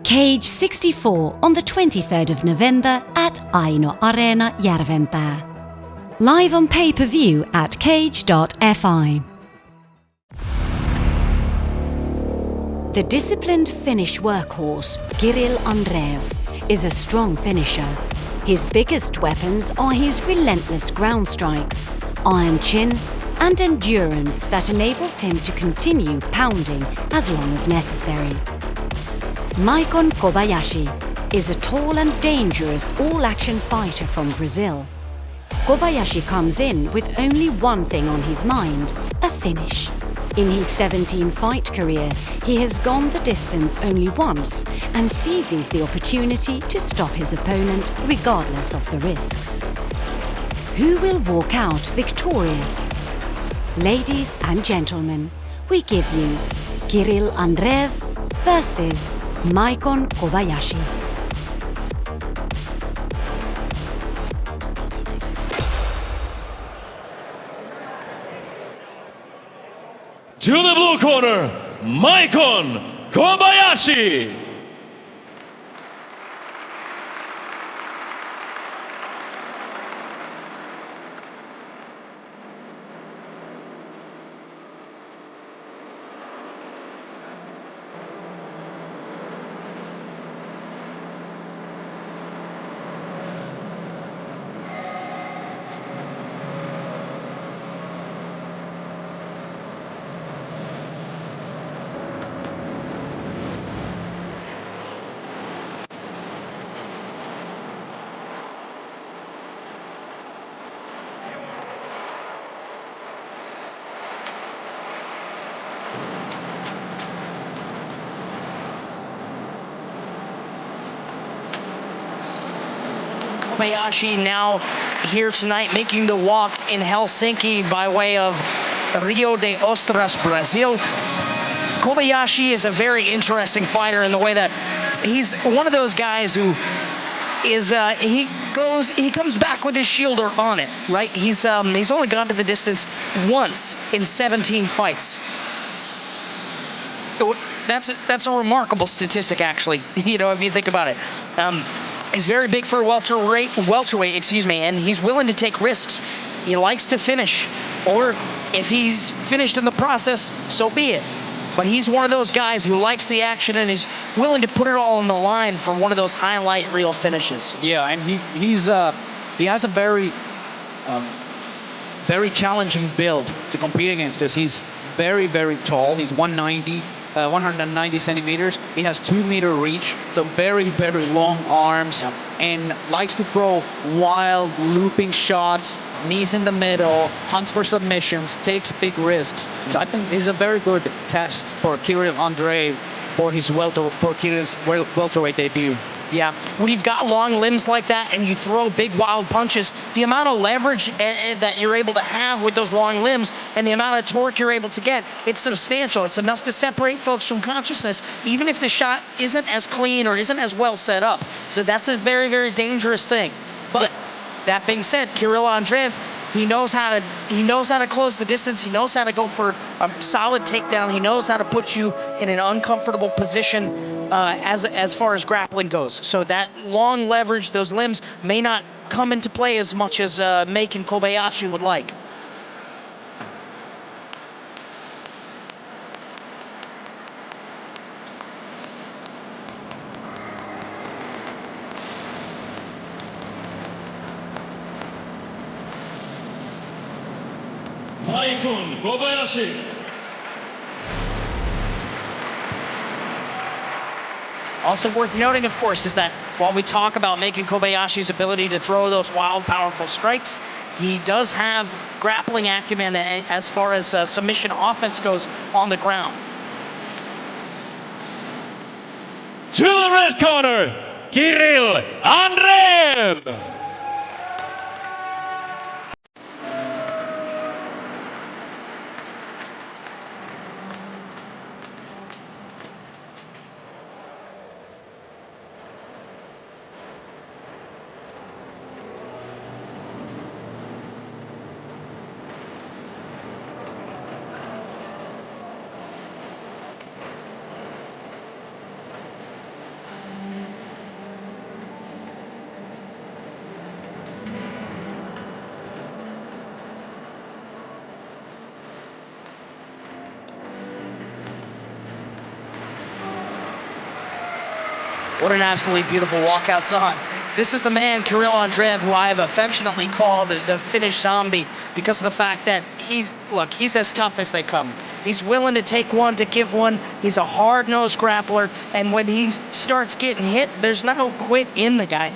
Cage 64 on the 23rd of November at Aino Areena Järvenpää. Live on pay-per-view at cage.fi. The disciplined Finnish workhorse, Kirill Andreev, is a strong finisher. His biggest weapons are his relentless ground strikes, iron chin, and endurance that enables him to continue pounding as long as necessary. Maycon Kobayashi is a tall and dangerous all-action fighter from Brazil. Kobayashi comes in with only one thing on his mind, a finish. In his 17-fight career, he has gone the distance only once and seizes the opportunity to stop his opponent regardless of the risks. Who will walk out victorious? Ladies and gentlemen, we give you Kirill Andreev versus Maycon Kobayashi. To the blue corner, Maycon Kobayashi. Kobayashi now here tonight making the walk in Helsinki by way of Rio de Ostras, Brazil. Kobayashi is a very interesting fighter in the way that he's one of those guys who is he comes back with his shield on it, right? He's only gone to the distance once in 17 fights. That's a remarkable statistic, actually. You know, if you think about it. He's very big for a welterweight, and he's willing to take risks. He likes to finish, or if he's finished in the process, so be it. But he's one of those guys who likes the action and is willing to put it all on the line for one of those highlight reel finishes. Yeah, and he has a very challenging build to compete against this. He's very, very tall. He's 190 centimeters. He has 2-meter reach, so very, very long arms, and likes to throw wild, looping shots, knees in the middle, hunts for submissions, takes big risks. So I think it's a very good test for Kirill Andreev for Kirill's welterweight debut. Yeah, when you've got long limbs like that and you throw big wild punches, the amount of leverage that you're able to have with those long limbs and the amount of torque you're able to get, it's substantial. It's enough to separate folks from consciousness, even if the shot isn't as clean or isn't as well set up. So that's a very, very dangerous thing. But that being said, Kirill Andreev, he knows how to close the distance. He knows how to go for a solid takedown. He knows how to put you in an uncomfortable position as far as grappling goes. So that long leverage, those limbs may not come into play as much as Maycon Kobayashi would like. Maycon Kobayashi. Also worth noting, of course, is that while we talk about Maycon Kobayashi's ability to throw those wild, powerful strikes, he does have grappling acumen as far as submission offense goes on the ground. To the red corner, Kirill Andreev. What an absolutely beautiful walkout song. This is the man, Kirill Andreev, who I have affectionately called the Finnish zombie because of the fact that he's as tough as they come. He's willing to take one, to give one. He's a hard-nosed grappler, and when he starts getting hit, there's no quit in the guy.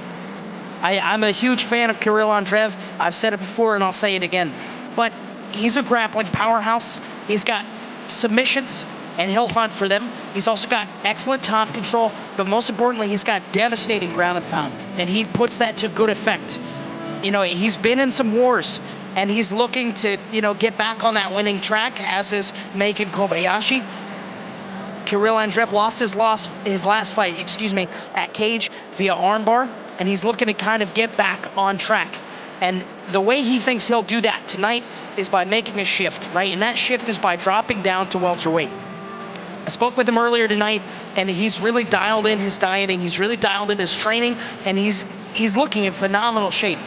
I'm a huge fan of Kirill Andreev. I've said it before and I'll say it again. But he's a grappling powerhouse. He's got submissions and he'll hunt for them. He's also got excellent top control, but most importantly, he's got devastating ground and pound, and he puts that to good effect. You know, he's been in some wars, and he's looking to, get back on that winning track, as is Maycon Kobayashi. Kirill Andreev lost his last fight, at cage via armbar, and he's looking to kind of get back on track. And the way he thinks he'll do that tonight is by making a shift, right? And that shift is by dropping down to welterweight. I spoke with him earlier tonight, and he's really dialed in his dieting. He's really dialed in his training, and he's looking in phenomenal shape.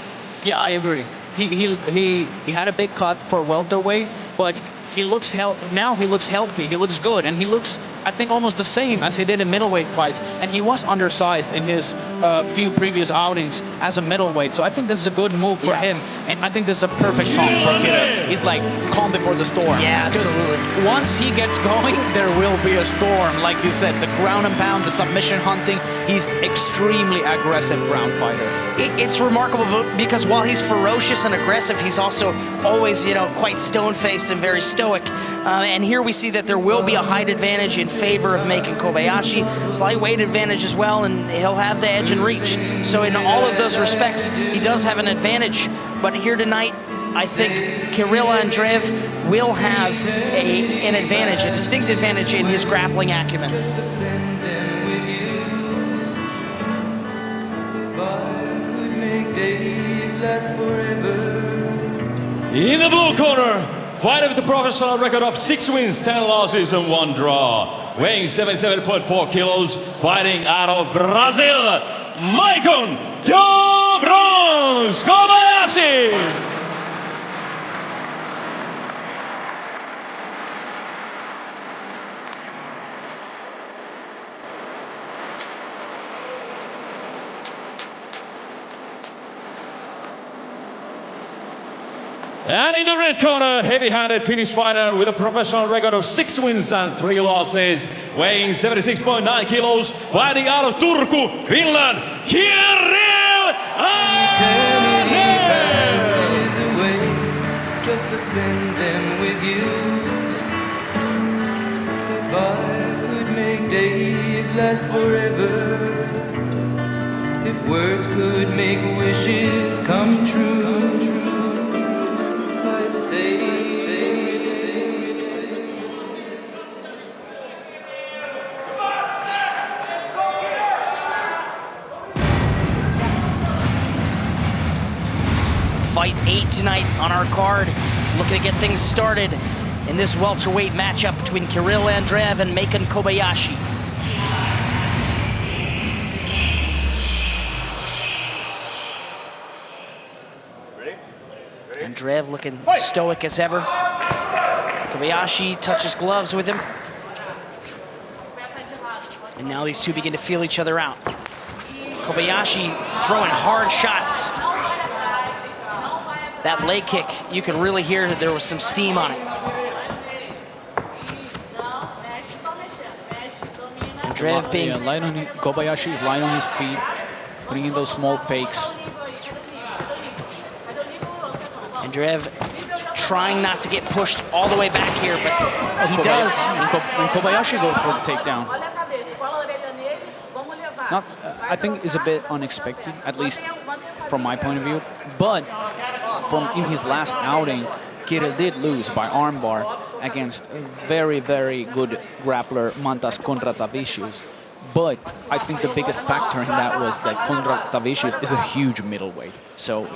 Yeah, I agree. He had a big cut for welterweight, but he looks now he looks healthy. He looks good, and he looks, I think, almost the same as he did in middleweight fights. And he was undersized in his few previous outings as a middleweight. So I think this is a good move for him. And I think this is a perfect song for Kirill. He's like calm before the storm. Yeah, absolutely. Because once he gets going, there will be a storm. Like you said, the ground and pound, the submission hunting. He's extremely aggressive ground fighter. It's remarkable because while he's ferocious and aggressive, he's also always, quite stone-faced and very stoic. And here we see that there will be a height advantage in favor of Maycon Kobayashi, slight weight advantage as well, and he'll have the edge and reach. So in all of those respects, he does have an advantage. But here tonight, I think Kirill Andreev will have an advantage, a distinct advantage in his grappling acumen. In the blue corner, fighter with a professional record of 6 wins, 10 losses, and 1 draw. Weighing 77.4 kilos, fighting out of Brazil, Maycon Kobayashi! And in the red corner, heavy-handed Finnish fighter with a professional record of 6 wins and 3 losses, weighing 76.9 kilos, fighting out of Turku, Finland, Kirill Andreev! Just to spend them with you. If I could make days last forever, if words could make wishes come true. Fight 8 tonight on our card. Looking to get things started in this welterweight matchup between Kirill Andreev and Maycon Kobayashi. Andreev looking stoic as ever. Kobayashi touches gloves with him. And now these two begin to feel each other out. Kobayashi throwing hard shots. That leg kick, you can really hear that there was some steam on it. Andreev being... Kobayashi is lying on his feet, putting in those small fakes. Andreev trying not to get pushed all the way back here, but he does. And Kobayashi goes for the takedown. I think it's a bit unexpected, at least from my point of view. But in his last outing, Kirill did lose by armbar against a very, very good grappler, Mantas Kontratavicius. But I think the biggest factor in that was that Kontratavicius is a huge middleweight. So,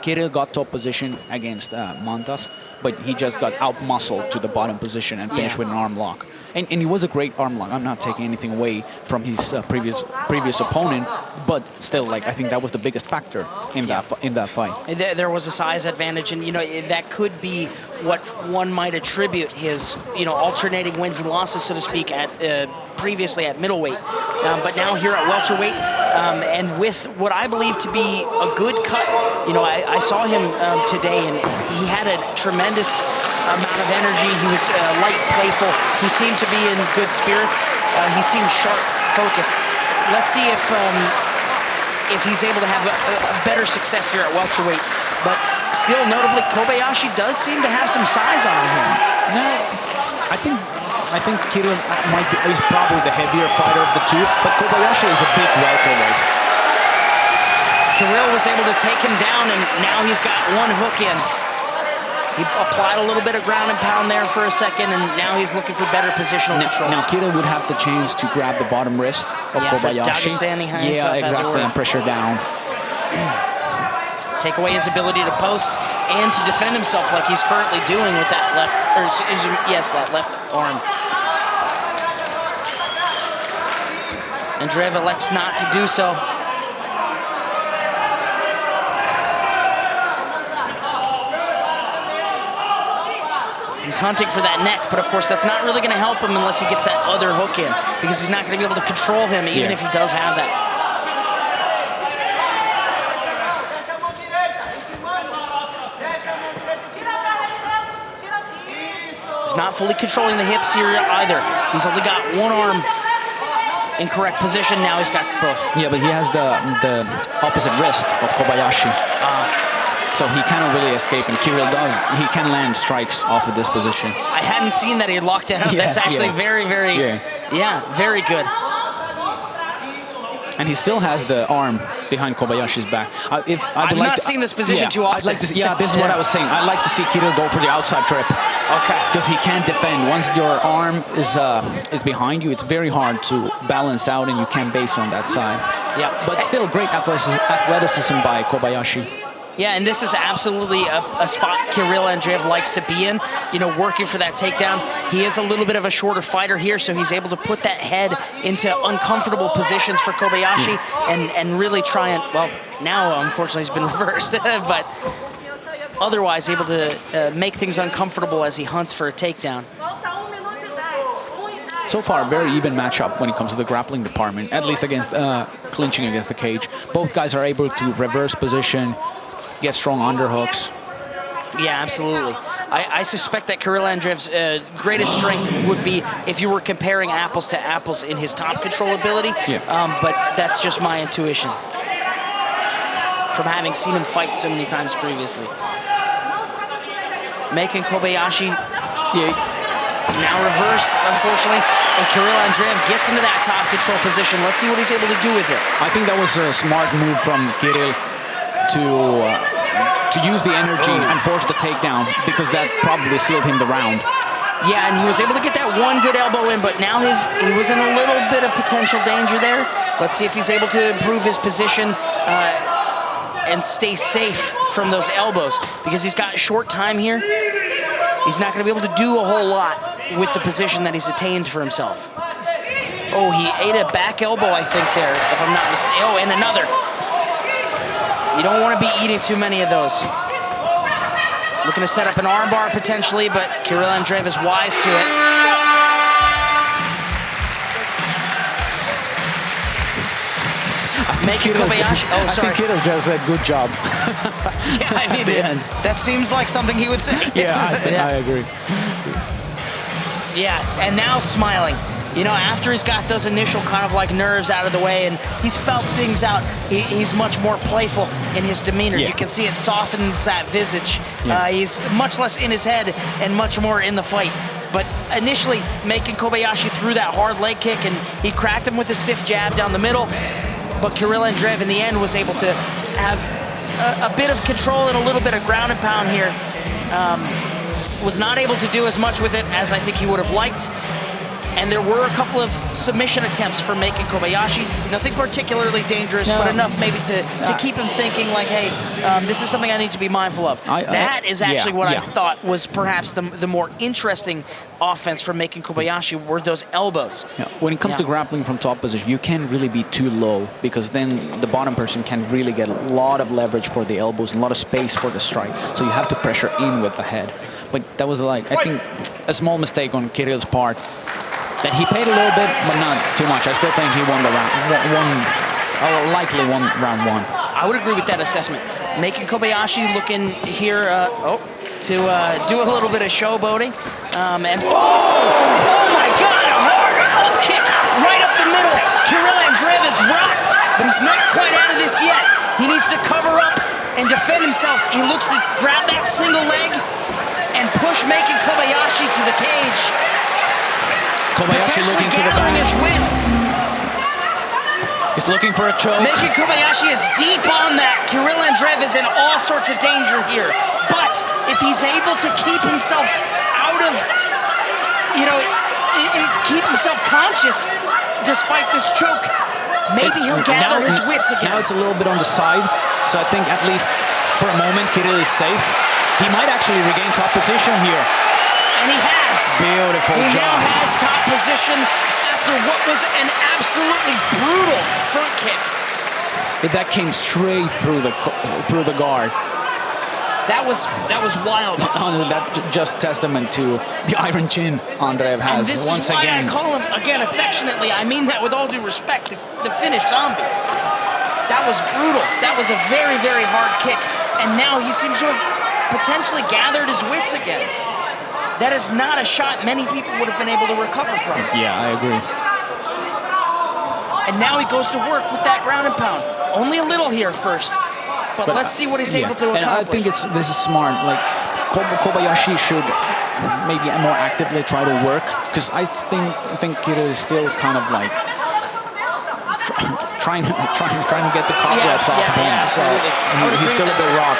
Kirill got top position against Mantas, but he just got out-muscled to the bottom position and finished with an arm lock. And he was a great arm lock. I'm not taking anything away from his previous opponent, but still, like, I think that was the biggest factor in that fight. There was a size advantage, and that could be what one might attribute his alternating wins and losses, so to speak, at previously at middleweight, but now here at welterweight, and with what I believe to be a good cut. I saw him today, and he had a tremendous amount of energy. He was light, playful. He seemed to be in good spirits. He seemed sharp, focused. Let's see if he's able to have a better success here at welterweight. But still, notably, Kobayashi does seem to have some size on him. No, I think Kirill is probably the heavier fighter of the two, but Kobayashi is a big welterweight. Kirill was able to take him down, and now he's got one hook in. He applied a little bit of ground and pound there for a second, and now he's looking for better positional control. Now Kirill would have the chance to grab the bottom wrist of Kobayashi. Yeah, exactly, and pressure down. Take away his ability to post and to defend himself like he's currently doing with that left, that left arm. Andreev elects not to do so. He's hunting for that neck, but of course that's not really going to help him unless he gets that other hook in, because he's not going to be able to control him even if he does have that. He's not fully controlling the hips here either. He's only got one arm in correct position. Now he's got both. Yeah, but he has the opposite wrist of Kobayashi. So he cannot really escape, and Kirill does. He can land strikes off of this position. I hadn't seen that he had locked that up. That's actually very, very, very good. And he still has the arm behind Kobayashi's back. I've not seen this position too often. This is what I was saying. I'd like to see Kirill go for the outside trip. Okay. Because he can't defend. Once your arm is behind you, it's very hard to balance out, and you can't base on that side. Yeah. But still, great athleticism by Kobayashi. Yeah, and this is absolutely a spot Kirill Andreev likes to be in, working for that takedown. He is a little bit of a shorter fighter here, so he's able to put that head into uncomfortable positions for Kobayashi and really try and, well, now unfortunately it's been reversed, but otherwise able to make things uncomfortable as he hunts for a takedown. So far, a very even matchup when it comes to the grappling department, at least against clinching against the cage. Both guys are able to reverse position, get strong underhooks. Yeah, absolutely. I suspect that Kirill Andreev's greatest strength would be if you were comparing apples to apples in his top control ability. But that's just my intuition from having seen him fight so many times previously. Maycon Kobayashi now reversed, unfortunately, and Kirill Andreev gets into that top control position. Let's see what he's able to do with it. I think that was a smart move from Kirill to use the energy and force the takedown, because that probably sealed him the round. Yeah, and he was able to get that one good elbow in, but now he was in a little bit of potential danger there. Let's see if he's able to improve his position and stay safe from those elbows, because he's got short time here. He's not going to be able to do a whole lot with the position that he's attained for himself. Oh, he ate a back elbow, I think, there, if I'm not mistaken. Oh, and another. You don't want to be eating too many of those. Looking to set up an armbar potentially, but Kirill Andreev is wise to it. Maycon Kobayashi. Oh, sorry. I think Kirill does a good job. Yeah, I mean, that seems like something he would say. I agree. Yeah, and now smiling. After he's got those initial kind of like nerves out of the way and he's felt things out, he's much more playful in his demeanor. You can see it softens that visage. He's much less in his head and much more in the fight. But initially, Maycon Kobayashi threw that hard leg kick and he cracked him with a stiff jab down the middle. But Kirill Andreev in the end was able to have a bit of control and a little bit of ground and pound here. Was not able to do as much with it as I think he would have liked. and there were a couple of submission attempts for Maycon Kobayashi. Nothing particularly dangerous, but enough maybe to keep him thinking like, hey, this is something I need to be mindful of. That is actually what I thought was perhaps the more interesting offense from Maycon Kobayashi were those elbows. When it comes to grappling from top position, you can't really be too low, because then the bottom person can really get a lot of leverage for the elbows and a lot of space for the strike. So you have to pressure in with the head. But that was, like, I think a small mistake on Kirill's part. That he paid a little bit, but not too much. I still think he won the round. Likely won round 1. I would agree with that assessment. Maycon Kobayashi looking here to do a little bit of showboating. Oh my God, a hard up kick right up the middle. Kirill Andreev is rocked, but he's not quite out of this yet. He needs to cover up and defend himself. He looks to grab that single leg and push Maycon Kobayashi to the cage. Kobayashi looking to the back. His wits. He's looking for a choke. Maycon Kobayashi is deep on that. Kirill Andreev is in all sorts of danger here. But if he's able to keep himself out of, keep himself conscious despite this choke, maybe he'll gather his wits again. Now it's a little bit on the side, so I think at least for a moment Kirill is safe. He might actually regain top position here. And he has. Beautiful job. He now has top position after what was an absolutely brutal front kick. That came straight through the guard. That was wild. That's just testament to the iron chin Andreev has. And this once is why again. I call him, again, affectionately, I mean that with all due respect, the Finnish zombie. That was brutal. That was a very, very hard kick. And now he seems to have potentially gathered his wits again. That is not a shot many people would have been able to recover from. Yeah, I agree. And now he goes to work with that ground and pound. Only a little here first, but let's see what he's able to accomplish. And I think this is smart. Like, Kobayashi should maybe more actively try to work, because I think Kirill is still kind of like trying to get the cobwebs off of him. So he's still a bit rock.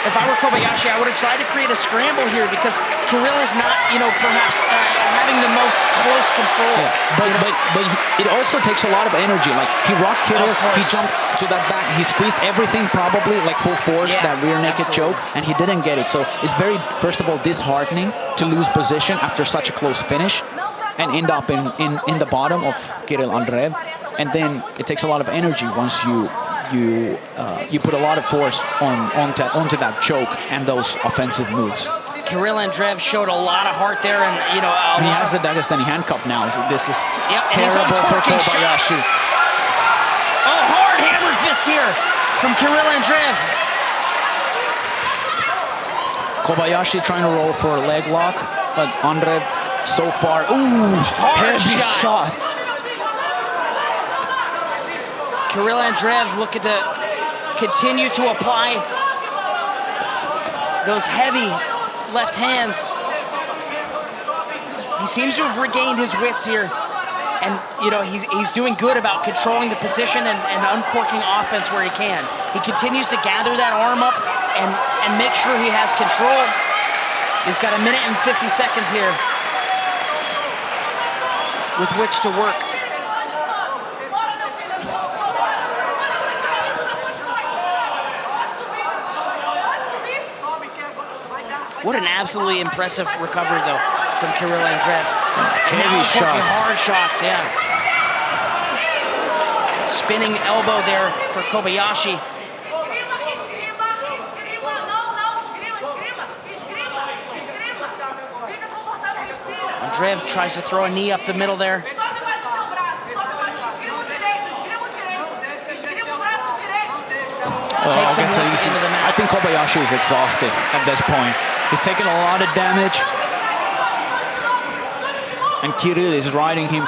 If I were Kobayashi, I would have tried to create a scramble here, because Kirill is not, perhaps having the most close control. Yeah. But it also takes a lot of energy. Like, he rocked Kirill, he jumped to that back, he squeezed everything probably, like full force, that rear naked choke, and he didn't get it. So it's very, first of all, disheartening to lose position after such a close finish and end up in the bottom of Kirill Andreev. And then it takes a lot of energy once you put a lot of force onto that choke and those offensive moves. Kirill Andreev showed a lot of heart there, and he has the Dagestani handcuff now. So this is terrible for Shots. Kobayashi. Oh, hard hammer fist here from Kirill Andreev. Kobayashi trying to roll for a leg lock, but Andreev so far, hard heavy shot. Kirill Andreev looking to continue to apply those heavy left hands. He seems to have regained his wits here. And, he's doing good about controlling the position and uncorking offense where he can. He continues to gather that arm up and make sure he has control. He's got 1 minute and 50 seconds here with which to work. What an absolutely impressive recovery, though, from Kirill Andreev. Heavy shots. Hard shots, yeah. Spinning elbow there for Kobayashi. Andreev tries to throw a knee up the middle there. Takes him once into the mat. I think Kobayashi is exhausted at this point. He's taken a lot of damage, and Kirill is riding him.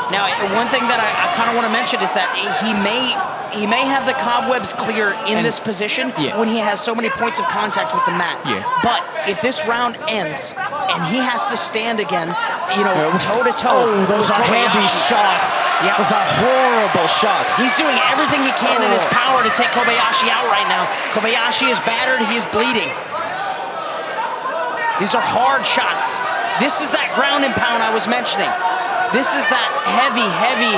Now, one thing that I kind of want to mention is that he may have the cobwebs clear in this position when he has so many points of contact with the mat. But if this round ends and he has to stand again, toe-to-toe. Those are heavy shots. Those are horrible shots. He's doing everything he can in his power to take Kobayashi out right now. Kobayashi is battered. He is bleeding. These are hard shots. This is that ground and pound I was mentioning. This is that heavy, heavy,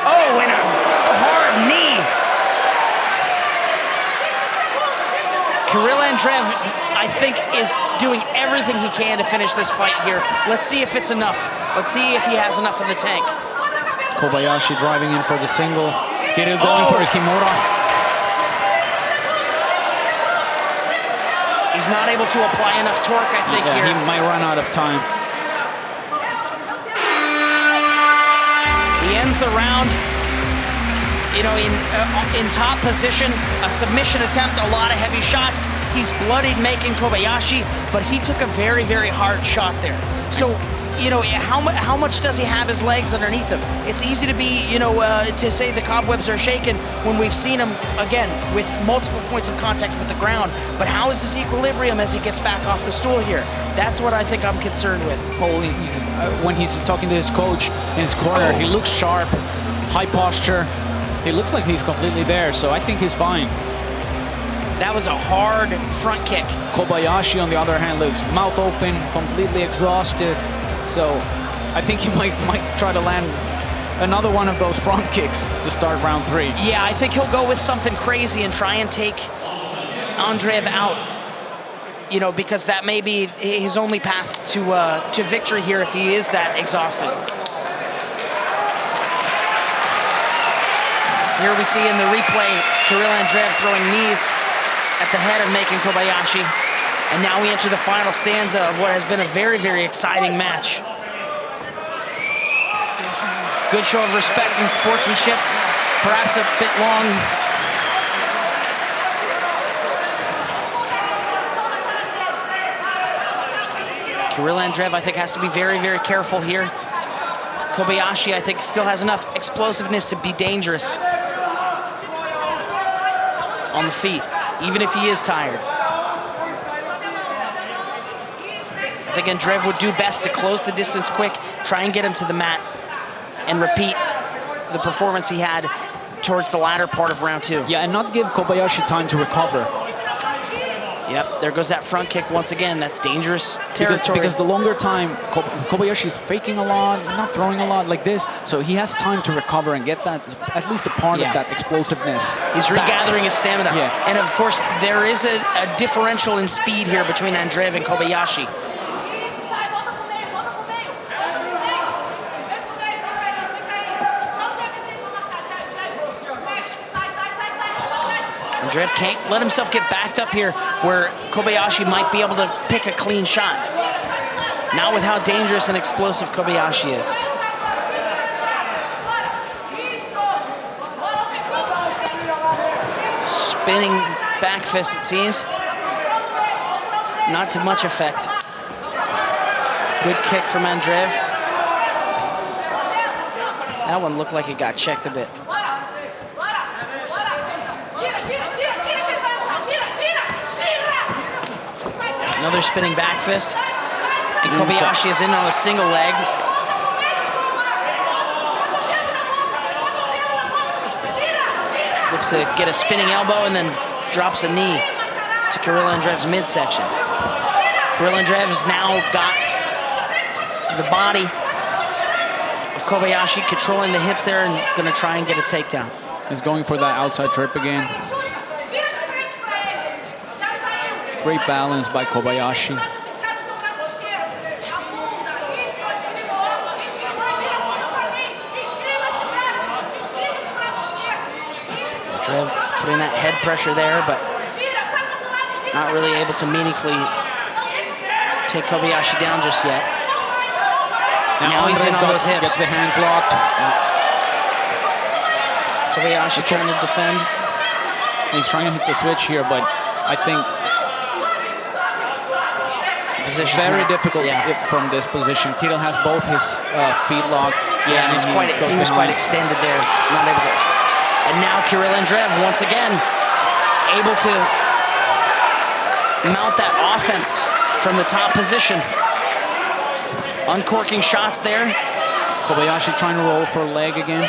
oh, and a hard knee. Kirill Andreev, I think, is doing everything he can to finish this fight here. Let's see if it's enough. Let's see if he has enough in the tank. Kobayashi driving in for the single. Kirill going for a Kimura. He's not able to apply enough torque, I think, here. He might run out of time. He ends the round, you know, in top position, a submission attempt, a lot of heavy shots. He's bloodied Maycon Kobayashi, but he took a very, very hard shot there. So, you know, how much does he have his legs underneath him? It's easy to be, you know, to say the cobwebs are shaken when we've seen him, again, with multiple points of contact with the ground. But how is his equilibrium as he gets back off the stool here? That's what I think I'm concerned with. Well, when he's talking to his coach in his corner, he looks sharp, high posture. He looks like he's completely there, so I think he's fine. That was a hard front kick. Kobayashi, on the other hand, looks mouth open, completely exhausted. So I think he might try to land another one of those front kicks to start round 3. Yeah, I think he'll go with something crazy and try and take Andreev out. You know, because that may be his only path to victory here if he is that exhausted. Here we see in the replay Kirill Andreev throwing knees at the head of Maycon Kobayashi. And now we enter the final stanza of what has been a very, very exciting match. Good show of respect and sportsmanship, perhaps a bit long. Kirill Andreev, I think, has to be very, very careful here. Kobayashi, I think, still has enough explosiveness to be dangerous on the feet, even if he is tired. I think Andreev would do best to close the distance quick, try and get him to the mat, and repeat the performance he had towards the latter part of round 2. Yeah, and not give Kobayashi time to recover. Yep, there goes that front kick once again. That's dangerous territory. Because the longer time, Kobayashi is faking a lot, not throwing a lot like this, so he has time to recover and get that, at least a part of that explosiveness. He's regathering his stamina. Yeah. And of course, there is a differential in speed here between Andreev and Kobayashi. Andreev can't let himself get backed up here where Kobayashi might be able to pick a clean shot. Not with how dangerous and explosive Kobayashi is. Spinning back fist, it seems. Not to much effect. Good kick from Andreev. That one looked like it got checked a bit. Another spinning back fist. And Kobayashi is in on a single leg. Looks to get a spinning elbow and then drops a knee to Kirill Andreev's midsection. Kirill Andreev has now got the body of Kobayashi controlling the hips there and going to try and get a takedown. He's going for that outside trip again. Great balance by Kobayashi. Andreev putting that head pressure there, but not really able to meaningfully take Kobayashi down just yet. Now he's in on those hips. Gets the hands locked. Kobayashi trying to defend. He's trying to hit the switch here, but I think very difficult from this position. Kirill has both his feet locked. Yeah, he was quite extended there. Not able to. And now Kirill Andreev once again able to mount that offense from the top position. Uncorking shots there. Kobayashi trying to roll for a leg again.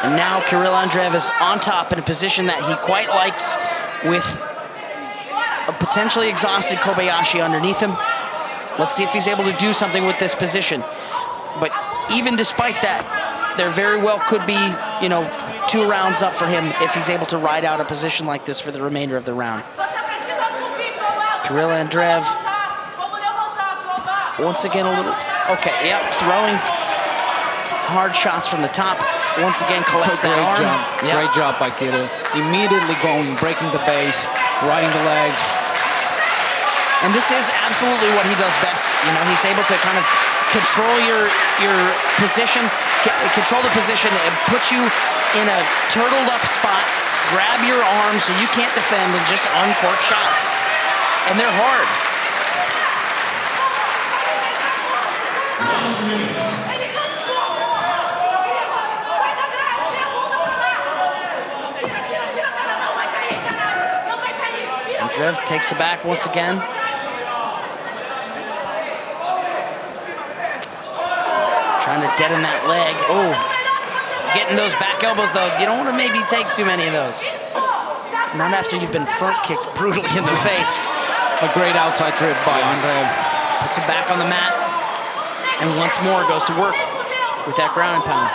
And now Kirill Andreev is on top in a position that he quite likes with potentially exhausted Kobayashi underneath him. Let's see if he's able to do something with this position. But even despite that, there very well could be, 2 rounds up for him if he's able to ride out a position like this for the remainder of the round. Kirill Andreev, once again a little, okay, yep, throwing hard shots from the top. Once again collects that arm. Yep. Great job by Kirill. Immediately breaking the base, riding the legs. And this is absolutely what he does best. He's able to kind of control your position, control the position, and put you in a turtled up spot, grab your arm so you can't defend, and just uncork shots. And they're hard. Andreev takes the back once again. Trying to deaden that leg. Oh, getting those back elbows though. You don't want to maybe take too many of those. Not after you've been front kicked brutally in the face. A great outside trip by Andreev. Puts him back on the mat. And once more goes to work with that ground and pound.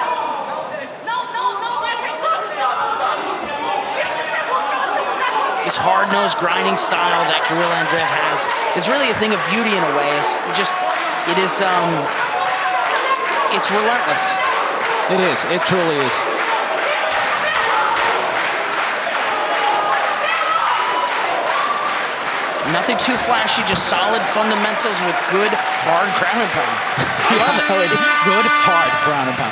This hard-nosed grinding style that Kirill Andreev has is really a thing of beauty in a way. It's relentless. It is. It truly is. Nothing too flashy, just solid fundamentals with good, hard ground and pound. I love it. Good, hard ground and pound.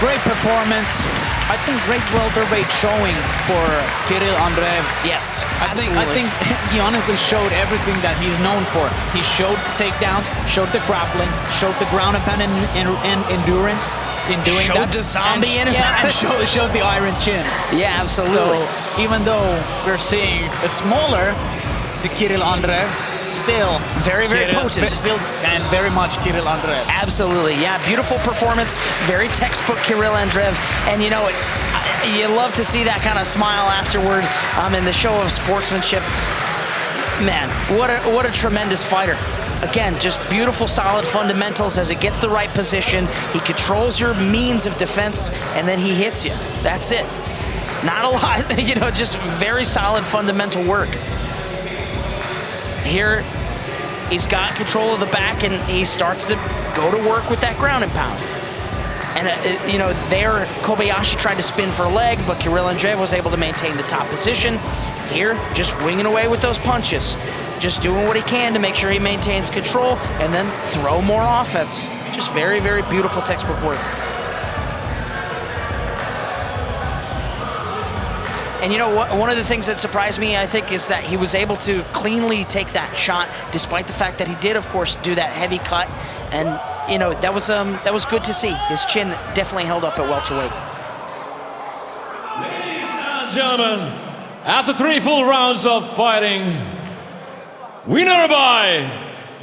Great performance. I think great welterweight showing for Kirill Andreev. Yes, absolutely. I think he honestly showed everything that he's known for. He showed the takedowns, showed the grappling, showed the ground and pound and endurance in doing showed that. The zombie and showed the iron chin. Yeah, absolutely. So even though we're seeing a smaller Kirill Andreev, still very potent. Still and very much Kirill Andreev. Absolutely, yeah. Beautiful performance. Very textbook Kirill Andreev. And you love to see that kind of smile afterward in the show of sportsmanship. Man, what a tremendous fighter. Again, just beautiful, solid fundamentals as it gets the right position. He controls your means of defense, and then he hits you. That's it. Not a lot, just very solid fundamental work. Here, he's got control of the back, and he starts to go to work with that ground and pound. And, there, Kobayashi tried to spin for a leg, but Kirill Andreev was able to maintain the top position. Here, just winging away with those punches. Just doing what he can to make sure he maintains control, and then throw more offense. Just very, very beautiful textbook work. And one of the things that surprised me, I think, is that he was able to cleanly take that shot, despite the fact that he did, of course, do that heavy cut. And, that was good to see. His chin definitely held up at welterweight. Ladies and gentlemen, after 3 full rounds of fighting, winner by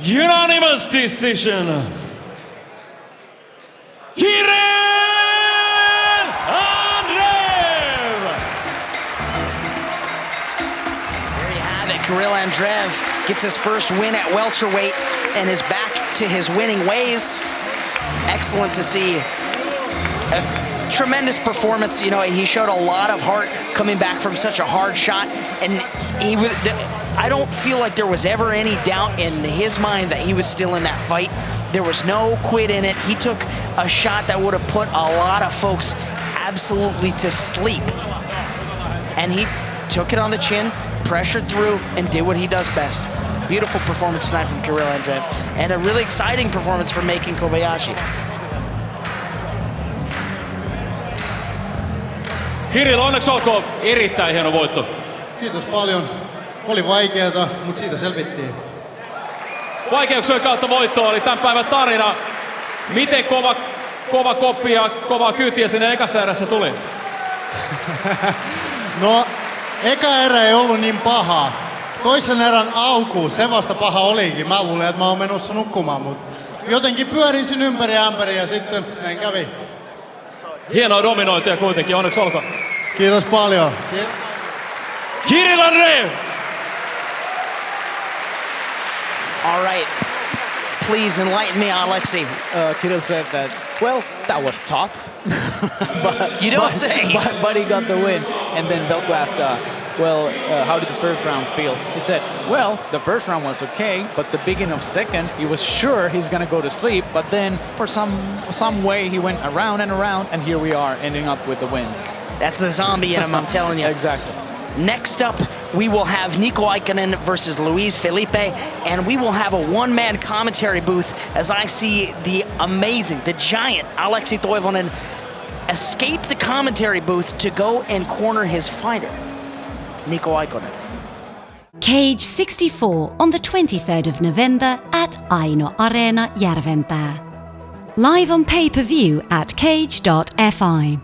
unanimous decision, Kirill! Kirill Andreev gets his first win at welterweight and is back to his winning ways. Excellent to see. A tremendous performance. He showed a lot of heart coming back from such a hard shot, and I don't feel like there was ever any doubt in his mind that he was still in that fight. There was no quit in it. He took a shot that would have put a lot of folks absolutely to sleep, and he took it on the chin, pressured through, and did what he does best. Beautiful performance tonight from Kirill Andreev, and a really exciting performance for Maycon Kobayashi. Kirill, onneksi olkoon, erittäin hieno voitto. Kiitos paljon. Oli vaikeata, mutta siitä selvittiin. Vaikeuksien kautta voitto oli tämän päivän tarina. Miten kova koppi ja kova kyytiä sinne ekassa erässä tuli? No, eka erä ei ollut niin paha. Toisen erän alkuun se vasta paha olikin. Mä luulen, että mä oon menossa nukkumaan, mutta jotenkin pyörin sin ympäri ämpäri ja sitten näin kävi. Hienoa dominointia kuitenkin, onneksi olkoon. Kiitos paljon. Kirill Andreev! All right. Please enlighten me, Alexei. Kirill said that, well, that was tough. You don't say. But he got the win. And then Belko asked, how did the first round feel? He said, well, the first round was okay, but the beginning of second, he was sure he's going to go to sleep. But then for some way, he went around and around, and here we are ending up with the win. That's the zombie in him, I'm telling you. Exactly. Next up, we will have Nico Ikonen versus Luis Felipe, and we will have a one-man commentary booth as I see the amazing, the giant Alexei Toivonen escape the commentary booth to go and corner his fighter, Nico Ikonen. Cage 64 on the 23rd of November at Aino Areena Järvenpää. Live on pay-per-view at cage.fi.